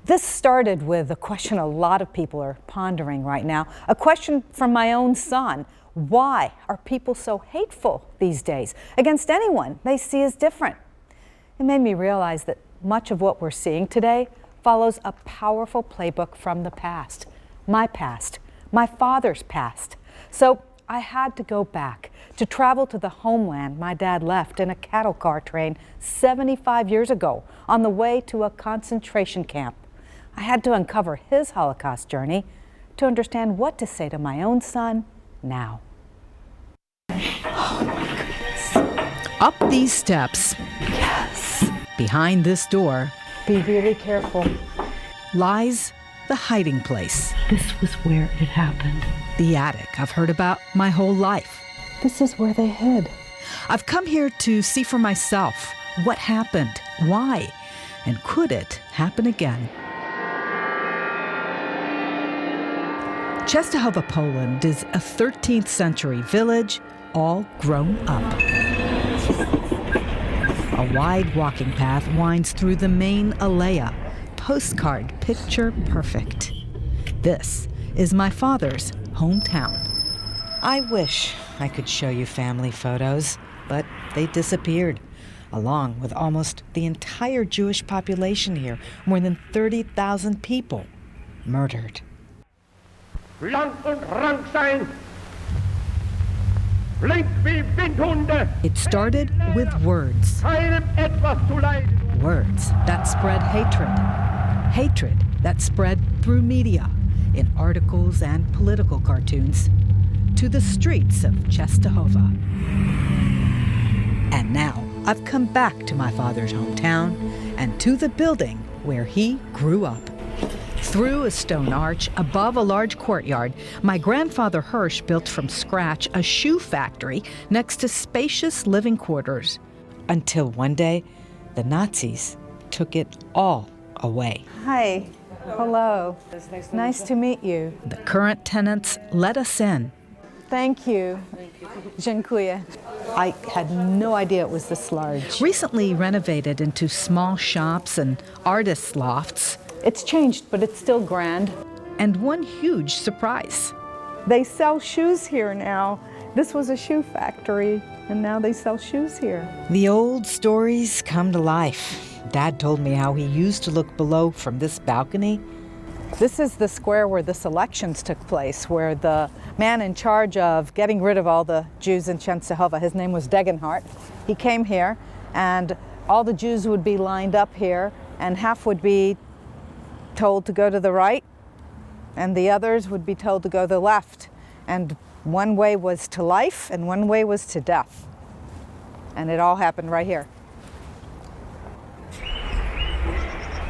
This started with a question a lot of people are pondering right now, a question from my own son. Why are people so hateful these days against anyone they see as different? It made me realize that much of what we're seeing today follows a powerful playbook from the past, my father's past. So I had to go back to travel to the homeland my dad left in a cattle car train 75 years ago on the way to a concentration camp. I had to uncover his Holocaust journey to understand what to say to my own son now. Oh my goodness. Up these steps. Yes. Behind this door. Be really careful. Lies the hiding place. This was where it happened. The attic I've heard about my whole life. This is where they hid. I've come here to see for myself what happened, why, and could it happen again? Częstochowa, Poland is a 13th century village all grown up. A wide walking path winds through the main alea, postcard picture perfect. This is my father's hometown. I wish I could show you family photos, but they disappeared, along with almost the entire Jewish population here, more than 30,000 people murdered. Lang und rank sein. Flink wie Windhunde. It started with words. Keinem etwas zu leiden. Words that spread hatred. Hatred that spread through media, in articles and political cartoons, to the streets of Częstochowa. And now I've come back to my father's hometown and to the building where he grew up. Through a stone arch above a large courtyard, my grandfather Hirsch built from scratch a shoe factory next to spacious living quarters. Until one day, the Nazis took it all away. Hi. Hello. Nice to meet you. The current tenants let us in. Thank you. Dziękuję. I had no idea it was this large. Recently renovated into small shops and artists' lofts. It's changed, but it's still grand. And one huge surprise. They sell shoes here now. This was a shoe factory, and now they sell shoes here. The old stories come to life. Dad told me how he used to look below from this balcony. This is the square where the selections took place, where the man in charge of getting rid of all the Jews in Częstochowa, his name was Degenhardt, he came here, and all the Jews would be lined up here, and half would be told to go to the right, and the others would be told to go to the left. And one way was to life, and one way was to death. And it all happened right here.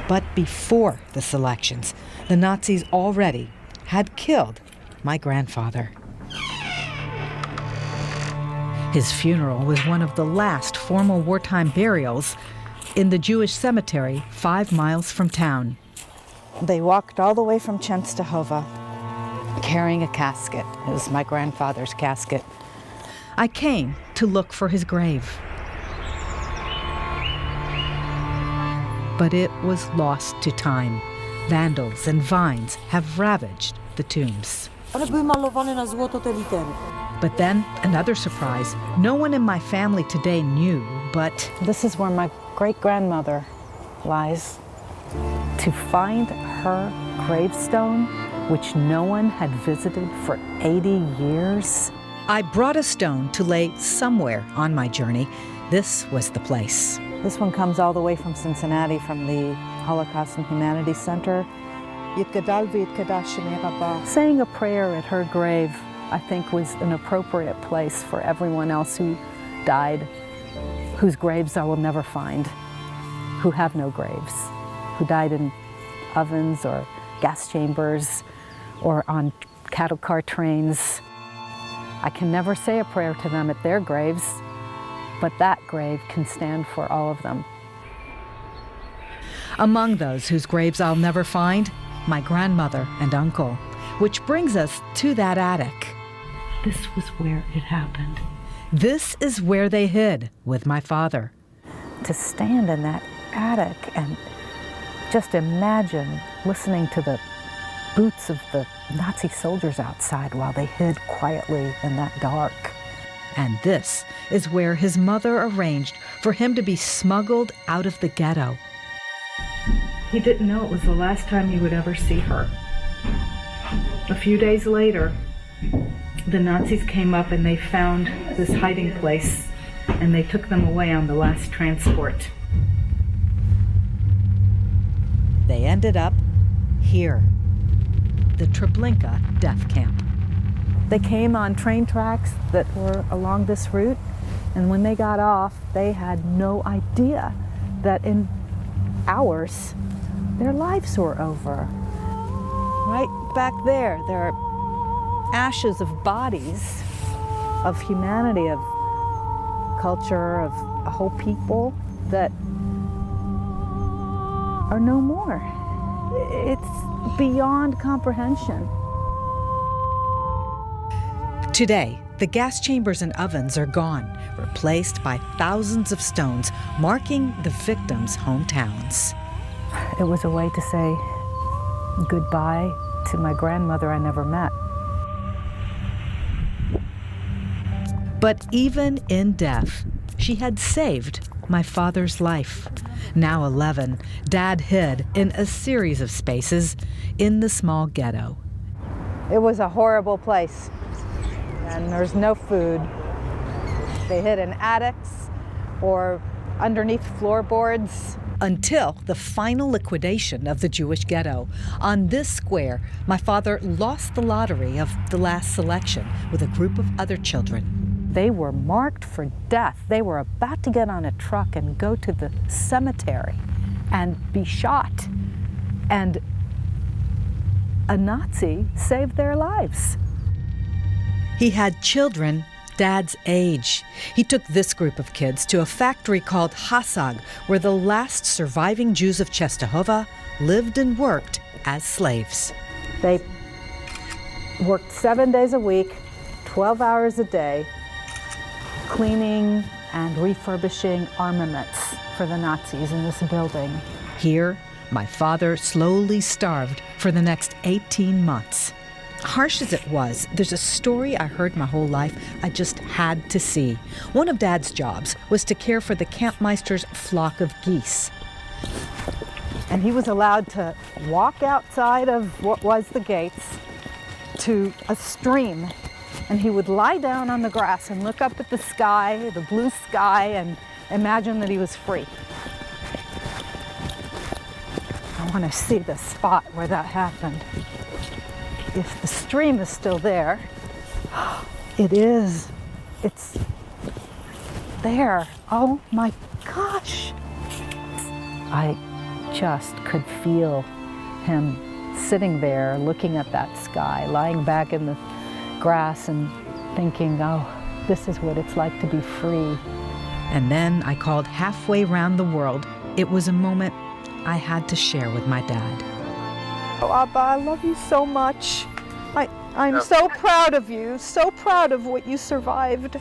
But before the selections, the Nazis already had killed my grandfather. His funeral was one of the last formal wartime burials in the Jewish cemetery 5 miles from town. They walked all the way from Częstochowa carrying a casket. It was my grandfather's casket. I came to look for his grave. But it was lost to time. Vandals and vines have ravaged the tombs. One były malowane na złoto te litery. But then another surprise. No one in my family today knew, but this is where my great-grandmother lies. To find her gravestone, which no one had visited for 80 years. I brought a stone to lay somewhere on my journey. This was the place. This one comes all the way from Cincinnati, from the Holocaust and Humanities Center. Saying a prayer at her grave, I think, was an appropriate place for everyone else who died, whose graves I will never find, who have no graves, who died in ovens or gas chambers or on cattle car trains. I can never say a prayer to them at their graves, but that grave can stand for all of them. Among those whose graves I'll never find, my grandmother and uncle, which brings us to that attic. This was where it happened. This is where they hid with my father. To stand in that attic and Just imagine listening to the boots of the Nazi soldiers outside while they hid quietly in that dark. And this is where his mother arranged for him to be smuggled out of the ghetto. He didn't know it was the last time he would ever see her. A few days later, the Nazis came up and they found this hiding place, and they took them away on the last transport. They ended up here, the Treblinka death camp. They came on train tracks that were along this route, and when they got off, they had no idea that in hours, their lives were over. Right back there are ashes of bodies, of humanity, of culture, of a whole people that are no more. It's beyond comprehension. Today, the gas chambers and ovens are gone, replaced by thousands of stones marking the victims' hometowns. It was a way to say goodbye to my grandmother I never met. But even in death, she had saved my father's life. Now 11, Dad hid in a series of spaces in the small ghetto. It was a horrible place, and there's no food. They hid in attics or underneath floorboards. Until the final liquidation of the Jewish ghetto. On this square, my father lost the lottery of the last selection with a group of other children. They were marked for death. They were about to get on a truck and go to the cemetery and be shot. And a Nazi saved their lives. He had children Dad's age. He took this group of kids to a factory called Hasag, where the last surviving Jews of Czestochowa lived and worked as slaves. They worked 7 days a week, 12 hours a day, cleaning and refurbishing armaments for the Nazis in this building. Here, my father slowly starved for the next 18 months. Harsh as it was, there's a story I heard my whole life I just had to see. One of Dad's jobs was to care for the campmeister's flock of geese. And he was allowed to walk outside of what was the gates to a stream, and he would lie down on the grass and look up at the sky, the blue sky, and imagine that he was free. I want to see the spot where that happened. If the stream is still there, it is. It's there. Oh my gosh. I just could feel him sitting there looking at that sky, lying back in the grass and thinking, oh, this is what it's like to be free. And then I called halfway round the world. It was a moment I had to share with my dad. Oh, Abba, I love you so much. I'm so proud of you, so proud of what you survived.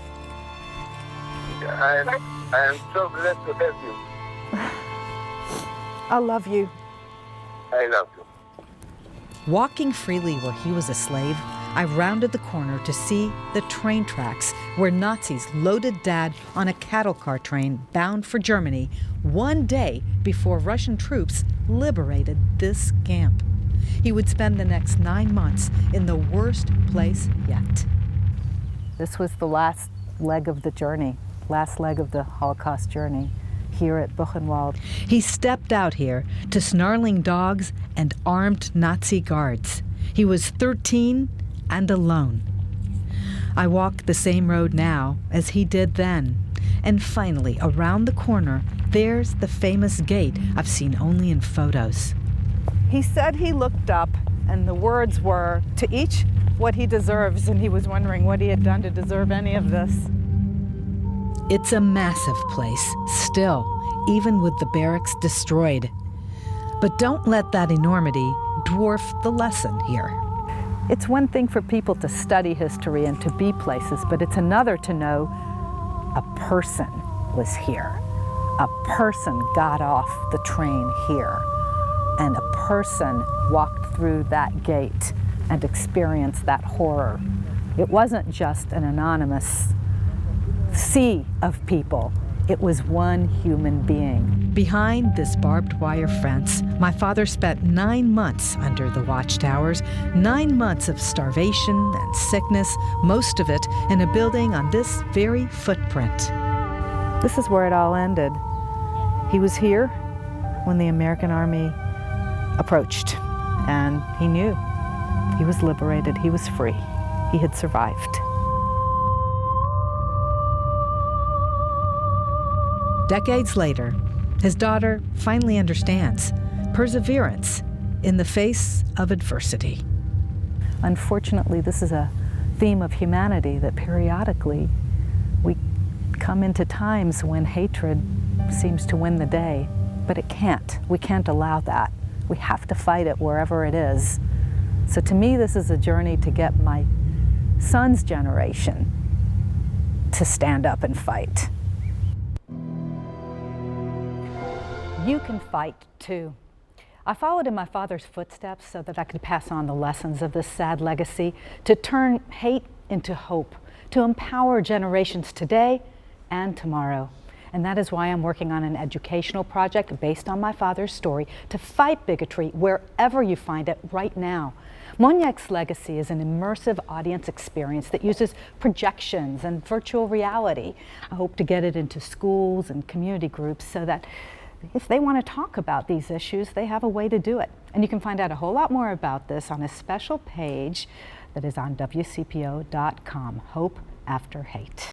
I am so glad to have you. I love you. I love you. Walking freely where he was a slave, I rounded the corner to see the train tracks where Nazis loaded Dad on a cattle car train bound for Germany 1 day before Russian troops liberated this camp. He would spend the next 9 months in the worst place yet. This was the last leg of the journey, last leg of the Holocaust journey here at Buchenwald. He stepped out here to snarling dogs and armed Nazi guards. He was 13 and alone. I walk the same road now as he did then. And finally, around the corner, there's the famous gate I've seen only in photos. He said he looked up, and the words were, to each what he deserves, and he was wondering what he had done to deserve any of this. It's a massive place, still, even with the barracks destroyed. But don't let that enormity dwarf the lesson here. It's one thing for people to study history and to be places, but it's another to know a person was here. A person got off the train here. and a person walked through that gate and experienced that horror. It wasn't just an anonymous sea of people. It was one human being. Behind this barbed wire fence, my father spent 9 months under the watchtowers, 9 months of starvation and sickness, most of it in a building on this very footprint. This is where it all ended. He was here when the American army approached, and he knew he was liberated, he was free, he had survived. Decades later, his daughter finally understands perseverance in the face of adversity. Unfortunately, this is a theme of humanity that periodically we come into times when hatred seems to win the day, but it can't. We can't allow that. We have to fight it wherever it is. So to me, this is a journey to get my son's generation to stand up and fight. You can fight too. I followed in my father's footsteps so that I could pass on the lessons of this sad legacy, to turn hate into hope, to empower generations today and tomorrow. And that is why I'm working on an educational project based on my father's story to fight bigotry wherever you find it right now. Monique's Legacy is an immersive audience experience that uses projections and virtual reality. I hope to get it into schools and community groups so that if they want to talk about these issues, they have a way to do it. And you can find out a whole lot more about this on a special page that is on WCPO.com, Hope After Hate.